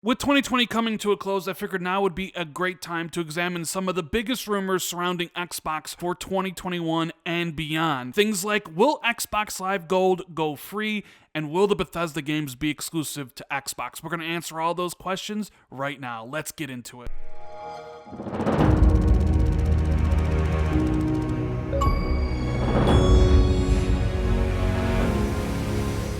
With 2020 coming to a close, I figured now would be a great time to examine some of the biggest rumors surrounding Xbox for 2021 and beyond. Things like, will Xbox Live Gold go free? And will the Bethesda games be exclusive to Xbox? We're going to answer all those questions right now. Let's get into it.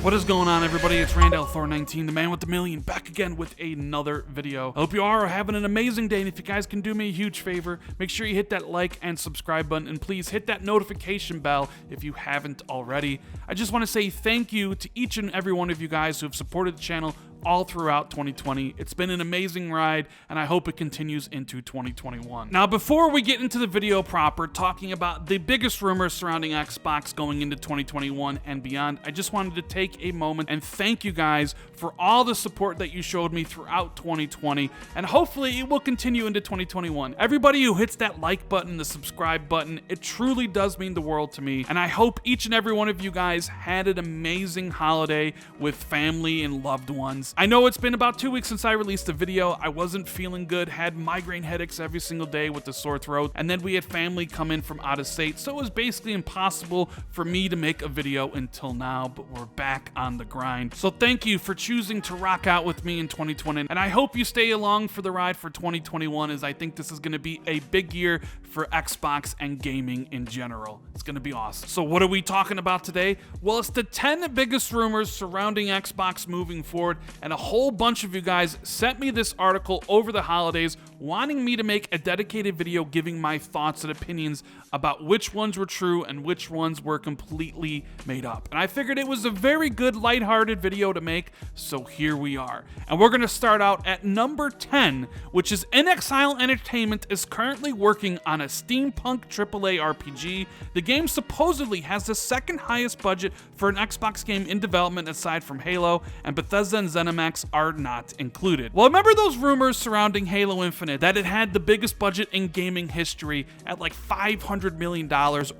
What is going on, everybody? It's Randall419, the man with the million, back again with another video. I hope you are having an amazing day, and if you guys can do me a huge favor, make sure you hit that like and subscribe button, and please hit that notification bell if you haven't already. I just want to say thank you to each and every one of you guys who have supported the channel all throughout 2020. It's been an amazing ride, and I hope it continues into 2021. Now, before we get into the video proper, talking about the biggest rumors surrounding Xbox going into 2021 and beyond, I just wanted to take a moment and thank you guys for all the support that you showed me throughout 2020, and hopefully it will continue into 2021. Everybody who hits that like button, the subscribe button, it truly does mean the world to me, and I hope each and every one of you guys had an amazing holiday with family and loved ones. I know it's been about 2 weeks since I released a video. I wasn't feeling good, had migraine headaches every single day with a sore throat, and then we had family come in from out of state, so it was basically impossible for me to make a video until now, but we're back on the grind. So thank you for choosing to rock out with me in 2020, and I hope you stay along for the ride for 2021, as I think this is going to be a big year for Xbox and gaming in general. It's going to be awesome. So what are we talking about today? Well, it's the 10 biggest rumors surrounding Xbox moving forward, and a whole bunch of you guys sent me this article over the holidays wanting me to make a dedicated video giving my thoughts and opinions about which ones were true and which ones were completely made up. And I figured it was a very good lighthearted video to make, so here we are. And we're going to start out at number 10, which is InXile Entertainment is currently working on a steampunk AAA RPG. The game supposedly has the second highest budget for an Xbox game in development aside from Halo, and Bethesda and ZeniMax are not included. Well, remember those rumors surrounding Halo Infinite, that it had the biggest budget in gaming history at like $500 million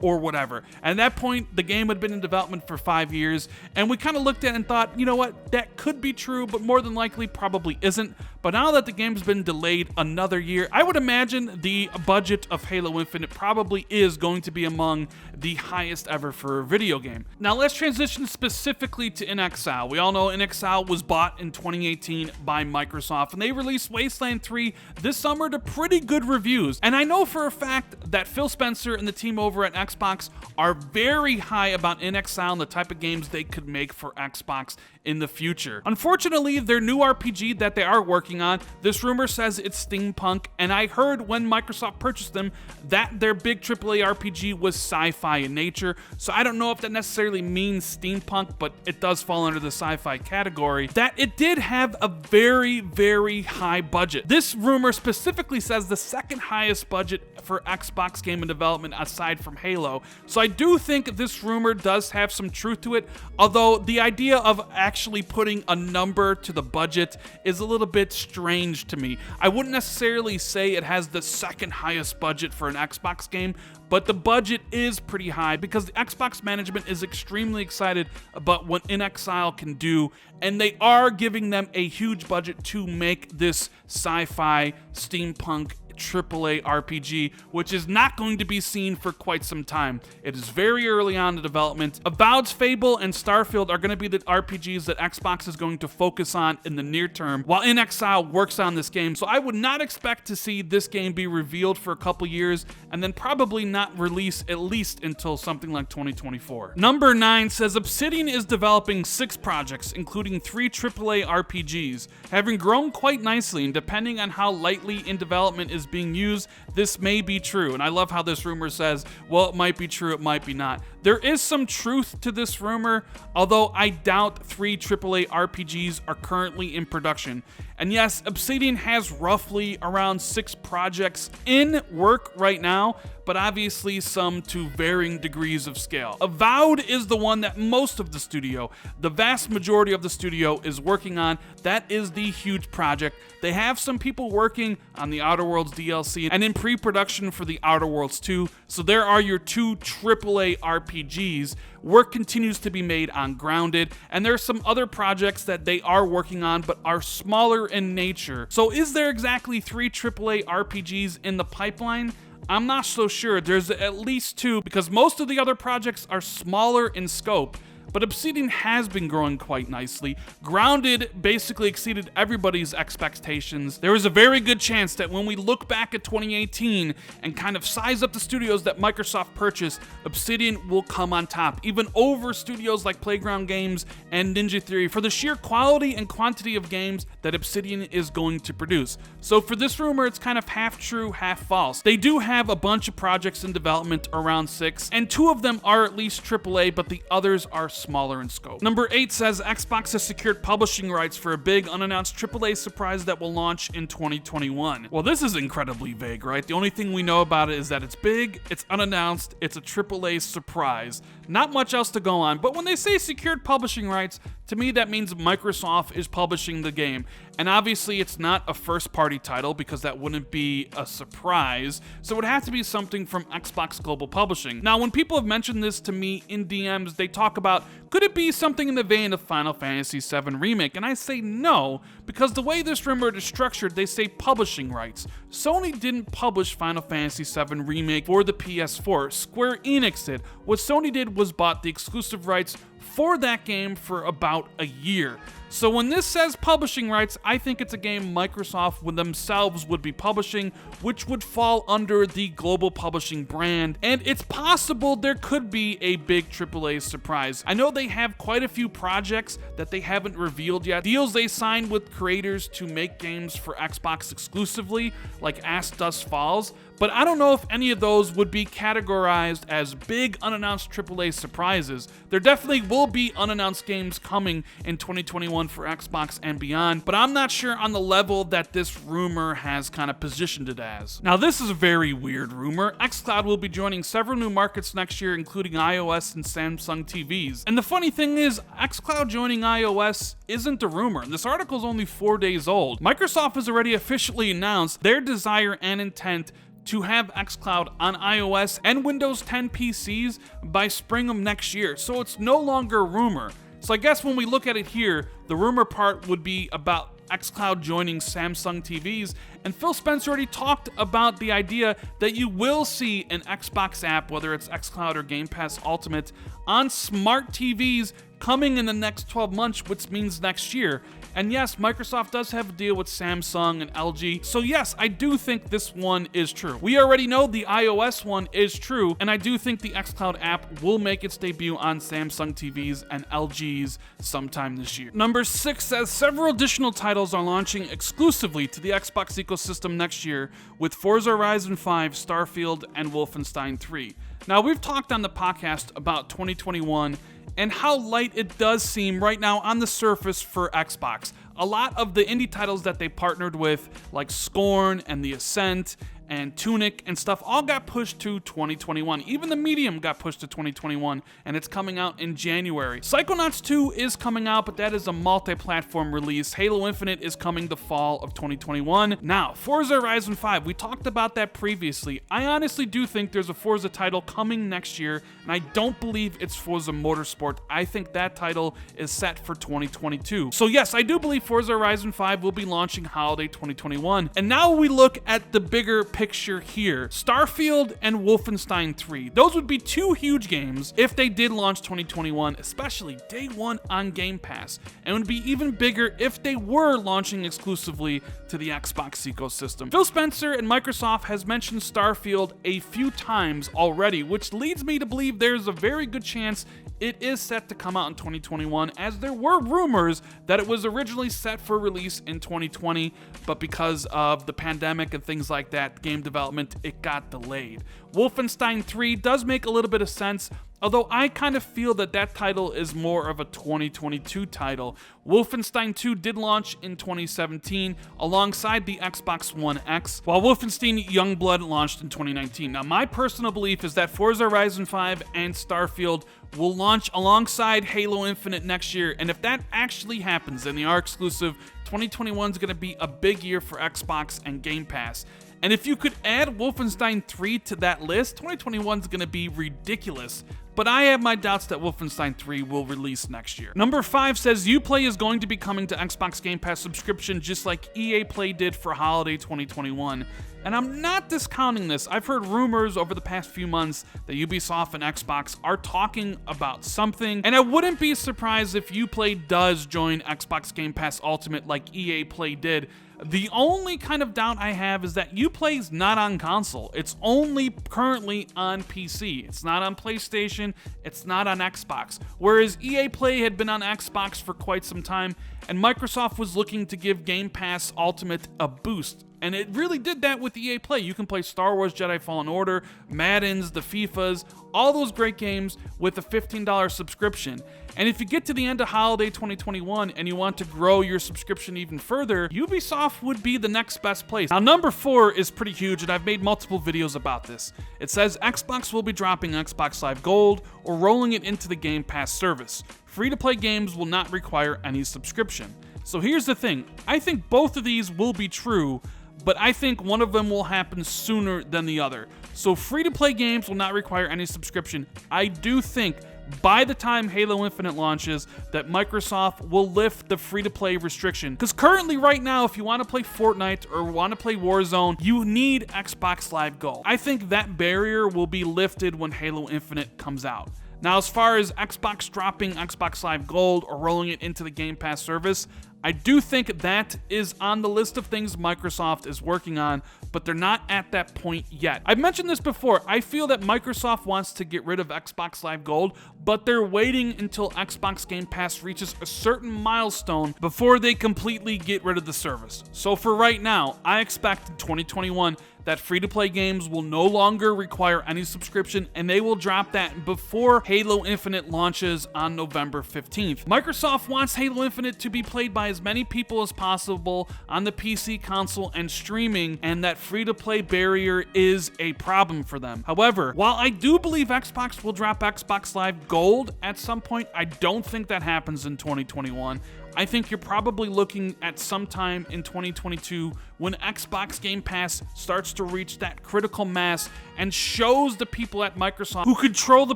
or whatever. And at that point, the game had been in development for 5 years, and we kind of looked at it and thought, you know what, that could be true, but more than likely probably isn't. But now that the game's been delayed another year, I would imagine the budget of Halo Infinite probably is going to be among the highest ever for a video game. Now let's transition specifically to InXile. We all know InXile was bought in 2018 by Microsoft, and they released Wasteland 3 this summer to pretty good reviews. And I know for a fact that Phil Spencer and the team over at Xbox are very high about InXile and the type of games they could make for Xbox in the future. Unfortunately, their new RPG that they are working on, this rumor says it's steampunk, and I heard when Microsoft purchased them that their big AAA RPG was sci-fi in nature, so I don't know if that necessarily means steampunk, but it does fall under the sci-fi category, that it did have a very, very high budget. This rumor specifically says the second highest budget for Xbox game in development aside from Halo, so I do think this rumor does have some truth to it, although the idea of actually putting a number to the budget is a little bit strange to me. I wouldn't necessarily say it has the second highest budget for an Xbox game, but the budget is pretty high because the Xbox management is extremely excited about what InXile can do, and they are giving them a huge budget to make this sci-fi steampunk AAA RPG, which is not going to be seen for quite some time. It is very early on in development. Avowed's Fable and Starfield are going to be the RPGs that Xbox is going to focus on in the near term, while InXile works on this game. So I would not expect to see this game be revealed for a couple years, and then probably not release at least until something like 2024. Number 9 says Obsidian is developing 6 projects, including 3 AAA RPGs. Having grown quite nicely, and depending on how lightly in development is being used, this may be true. And I love how this rumor says, well, it might be true, it might be not. There is some truth to this rumor, although I doubt 3 AAA RPGs are currently in production. And yes, Obsidian has roughly around 6 projects in work right now, but obviously some to varying degrees of scale. Avowed is the one that most of the studio, the vast majority of the studio, is working on. That is the huge project. They have some people working on the Outer Worlds DLC and in pre-production for the Outer Worlds 2, so there are your 2 AAA RPGs RPGs, work continues to be made on Grounded, and there are some other projects that they are working on but are smaller in nature. So is there exactly 3 AAA RPGs in the pipeline? I'm not so sure. There's at least 2, because most of the other projects are smaller in scope. But Obsidian has been growing quite nicely. Grounded basically exceeded everybody's expectations. There is a very good chance that when we look back at 2018 and kind of size up the studios that Microsoft purchased, Obsidian will come on top, even over studios like Playground Games and Ninja Theory, for the sheer quality and quantity of games that Obsidian is going to produce. So for this rumor, it's kind of half true, half false. They do have a bunch of projects in development, around 6, and 2 of them are at least AAA, but the others are smaller in scope. Number 8 says Xbox has secured publishing rights for a big unannounced AAA surprise that will launch in 2021. Well, this is incredibly vague, right? The only thing we know about it is that it's big, it's unannounced, it's a AAA surprise. Not much else to go on, but when they say secured publishing rights, to me that means Microsoft is publishing the game. And obviously it's not a first-party title because that wouldn't be a surprise, so it would have to be something from Xbox Global Publishing. Now, when people have mentioned this to me in DMs, they talk about, could it be something in the vein of Final Fantasy VII Remake? And I say no, because the way this rumor is structured, they say publishing rights. Sony didn't publish Final Fantasy VII Remake for the PS4. Square Enix did. What Sony did was bought the exclusive rights for that game for about a year. So when this says publishing rights, I think it's a game Microsoft themselves would be publishing, which would fall under the Global Publishing brand, and it's possible there could be a big AAA surprise. I know they have quite a few projects that they haven't revealed yet, deals they signed with creators to make games for Xbox exclusively, like As Dusk Falls, but I don't know if any of those would be categorized as big unannounced AAA surprises. There definitely will be unannounced games coming in 2021 for Xbox and beyond, but I'm not sure on the level that this rumor has kind of positioned it as. Now, this is a very weird rumor. Xcloud will be joining several new markets next year, including iOS and Samsung TVs. And the funny thing is, Xcloud joining iOS isn't a rumor. This article is only 4 days old. Microsoft has already officially announced their desire and intent to have Xcloud on iOS and Windows 10 PCs by spring of next year, so it's no longer a rumor. So I guess when we look at it here, the rumor part would be about Xcloud joining Samsung TVs, and Phil Spencer already talked about the idea that you will see an Xbox app, whether it's Xcloud or Game Pass Ultimate, on smart TVs coming in the next 12 months, which means next year. And yes, Microsoft does have a deal with Samsung and LG, so yes, I do think this one is true. We already know the iOS one is true, and I do think the Xcloud app will make its debut on Samsung TVs and LGs sometime this year. Number 6 says several additional titles are launching exclusively to the Xbox ecosystem next year, with Forza Horizon 5, Starfield, and Wolfenstein 3. Now, we've talked on the podcast about 2021 and how light it does seem right now on the surface for Xbox. A lot of the indie titles that they partnered with, like Scorn and The Ascent and Tunic and stuff, all got pushed to 2021. Even The Medium got pushed to 2021, and it's coming out in January. Psychonauts 2 is coming out, but that is a multi-platform release. Halo Infinite is coming the fall of 2021. Now, Forza Horizon 5, we talked about that previously. I honestly do think there's a Forza title coming next year, and I don't believe it's Forza Motorsport. I think that title is set for 2022. So yes, I do believe Forza Horizon 5 will be launching holiday 2021. And now we look at the bigger picture here. Starfield and Wolfenstein 3. Those would be 2 huge games if they did launch 2021, especially day 1 on Game Pass. And it would be even bigger if they were launching exclusively to the Xbox ecosystem. Phil Spencer and Microsoft has mentioned Starfield a few times already, which leads me to believe there's a very good chance it is set to come out in 2021, as there were rumors that it was originally set for release in 2020, but because of the pandemic and things like that, game development, it got delayed. Wolfenstein 3 does make a little bit of sense, although I kind of feel that that title is more of a 2022 title. Wolfenstein 2 did launch in 2017 alongside the Xbox One X, while Wolfenstein Youngblood launched in 2019. Now, my personal belief is that Forza Horizon 5 and Starfield will launch alongside Halo Infinite next year, and if that actually happens and they are exclusive, 2021 is going to be a big year for Xbox and Game Pass. And if you could add Wolfenstein 3 to that list, 2021 is going to be ridiculous. but I have my doubts that Wolfenstein 3 will release next year. Number 5 says Uplay is going to be coming to Xbox Game Pass subscription just like EA Play did for holiday 2021. And I'm not discounting this. I've heard rumors over the past few months that Ubisoft and Xbox are talking about something, and I wouldn't be surprised if Uplay does join Xbox Game Pass Ultimate like EA Play did. The only kind of doubt I have is that Uplay's not on console. It's only currently on PC. It's not on PlayStation. It's not on Xbox. Whereas EA Play had been on Xbox for quite some time, and Microsoft was looking to give Game Pass Ultimate a boost. And it really did that with EA Play. You can play Star Wars Jedi Fallen Order, Maddens, the FIFAs, all those great games with a $15 subscription. And if you get to the end of holiday 2021 and you want to grow your subscription even further, Ubisoft would be the next best place. Now, number 4 is pretty huge, and I've made multiple videos about this. It says Xbox will be dropping Xbox Live Gold or rolling it into the Game Pass service. Free-to-play games will not require any subscription. So here's the thing. I think both of these will be true, but I think one of them will happen sooner than the other. So free-to-play games will not require any subscription. I do think by the time Halo Infinite launches that Microsoft will lift the free-to-play restriction. Because currently right now, if you want to play Fortnite or want to play Warzone, you need Xbox Live Gold. I think that barrier will be lifted when Halo Infinite comes out. Now, as far as Xbox dropping Xbox Live Gold or rolling it into the Game Pass service, I do think that is on the list of things Microsoft is working on, but they're not at that point yet. I've mentioned this before. I feel that Microsoft wants to get rid of Xbox Live Gold, but they're waiting until Xbox Game Pass reaches a certain milestone before they completely get rid of the service. So for right now, I expect in 2021 that free-to-play games will no longer require any subscription, and they will drop that before Halo Infinite launches on November 15th. Microsoft wants Halo Infinite to be played by as many people as possible on the PC, console, and streaming, and that free-to-play barrier is a problem for them. However, while I do believe Xbox will drop Xbox Live Gold at some point, I don't think that happens in 2021. I think you're probably looking at sometime in 2022 when Xbox Game Pass starts to reach that critical mass and shows the people at Microsoft who control the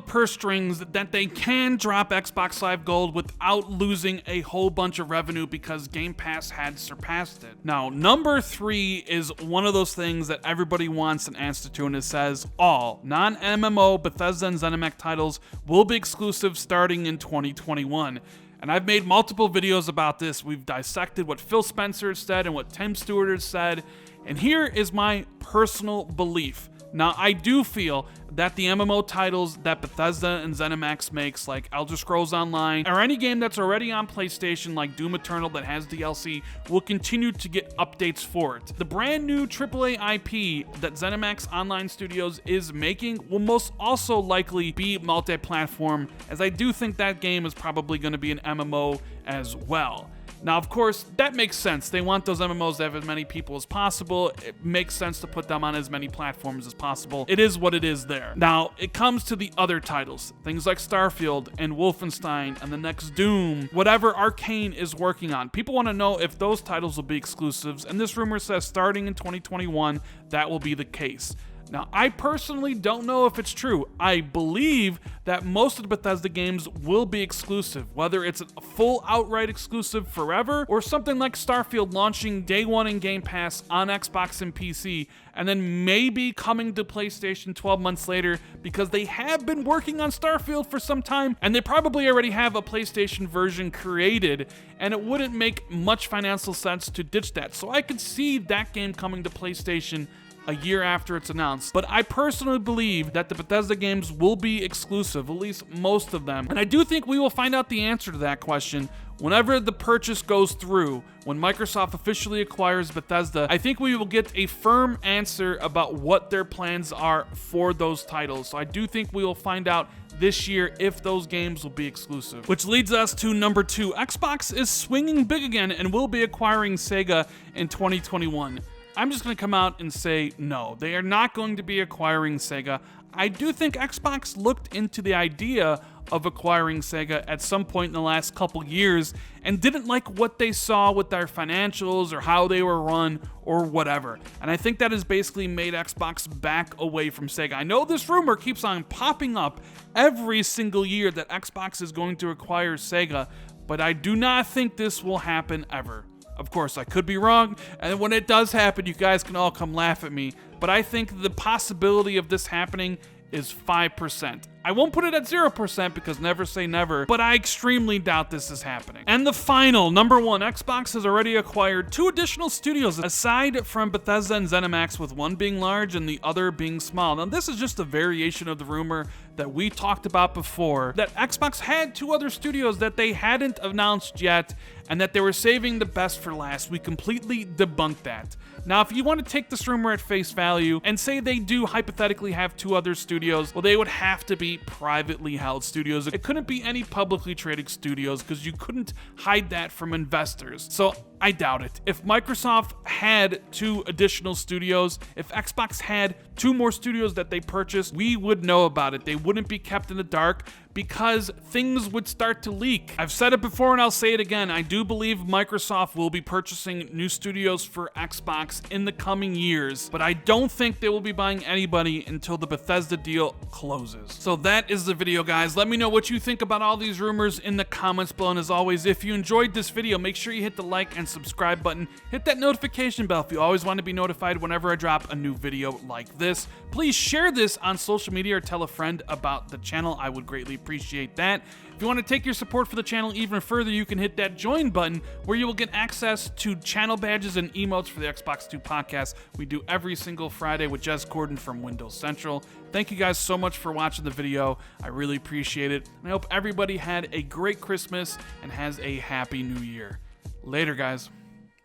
purse strings that they can drop Xbox Live Gold without losing a whole bunch of revenue because Game Pass had surpassed it. Now, number 3 is one of those things that everybody wants an answer to, and it says all non-MMO Bethesda and ZeniMax titles will be exclusive starting in 2021. And I've made multiple videos about this. We've dissected what Phil Spencer said and what Tim Stewart has said. And here is my personal belief. Now, I do feel that the MMO titles that Bethesda and ZeniMax makes, like Elder Scrolls Online, or any game that's already on PlayStation, like Doom Eternal that has DLC, will continue to get updates for it. The brand new AAA IP that ZeniMax Online Studios is making will most also likely be multi-platform, as I do think that game is probably going to be an MMO as well. Now, of course, that makes sense. They want those MMOs to have as many people as possible. It makes sense to put them on as many platforms as possible. It is what it is there. Now, it comes to the other titles, things like Starfield and Wolfenstein and the next Doom, whatever Arcane is working on. People want to know if those titles will be exclusives, and this rumor says starting in 2021, that will be the case. Now, I personally don't know if it's true. I believe that most of the Bethesda games will be exclusive, whether it's a full outright exclusive forever or something like Starfield launching day one in Game Pass on Xbox and PC, and then maybe coming to PlayStation 12 months later because they have been working on Starfield for some time, and they probably already have a PlayStation version created, and it wouldn't make much financial sense to ditch that. So I could see that game coming to PlayStation a year after it's announced. But I personally believe that the Bethesda games will be exclusive, at least most of them. And I do think we will find out the answer to that question whenever the purchase goes through. When Microsoft officially acquires Bethesda, I think we will get a firm answer about what their plans are for those titles. So I do think we will find out this year if those games will be exclusive. Which leads us to number 2. Xbox is swinging big again and will be acquiring Sega in 2021. I'm just going to come out and say no. They are not going to be acquiring Sega. I do think Xbox looked into the idea of acquiring Sega at some point in the last couple years and didn't like what they saw with their financials or how they were run or whatever. And I think that has basically made Xbox back away from Sega. I know this rumor keeps on popping up every single year that Xbox is going to acquire Sega, but I do not think this will happen ever. Of course, I could be wrong, and when it does happen, you guys can all come laugh at me, but I think the possibility of this happening is 5%. I won't put it at 0% because never say never, but I extremely doubt this is happening. And the final, number 1, Xbox has already acquired 2 additional studios aside from Bethesda and ZeniMax, with one being large and the other being small. Now, this is just a variation of the rumor that we talked about before, that Xbox had 2 other studios that they hadn't announced yet and that they were saving the best for last. We completely debunked that. Now, if you want to take this rumor at face value and say they do hypothetically have 2 other studios, well, they would have to be privately held studios. It couldn't be any publicly traded studios because you couldn't hide that from investors. So I doubt it. If Microsoft had 2 additional studios, if Xbox had 2 more studios that they purchased, we would know about it. They wouldn't be kept in the dark because things would start to leak. I've said it before and I'll say it again. I do believe Microsoft will be purchasing new studios for Xbox in the coming years, but I don't think they will be buying anybody until the Bethesda deal closes. So that is the video, guys. Let me know what you think about all these rumors in the comments below. And as always, if you enjoyed this video, make sure you hit the like and subscribe button. Hit that notification bell if you always want to be notified whenever I drop a new video like this. Please share this on social media or tell a friend about the channel. I would greatly appreciate that. If you want to take your support for the channel even further, you can hit that join button where you will get access to channel badges and emotes for the Xbox 2 podcast we do every single Friday with Jez Corden from Windows Central. Thank you guys so much for watching the video. I really appreciate it. And I hope everybody had a great Christmas and has a happy new year. Later, guys.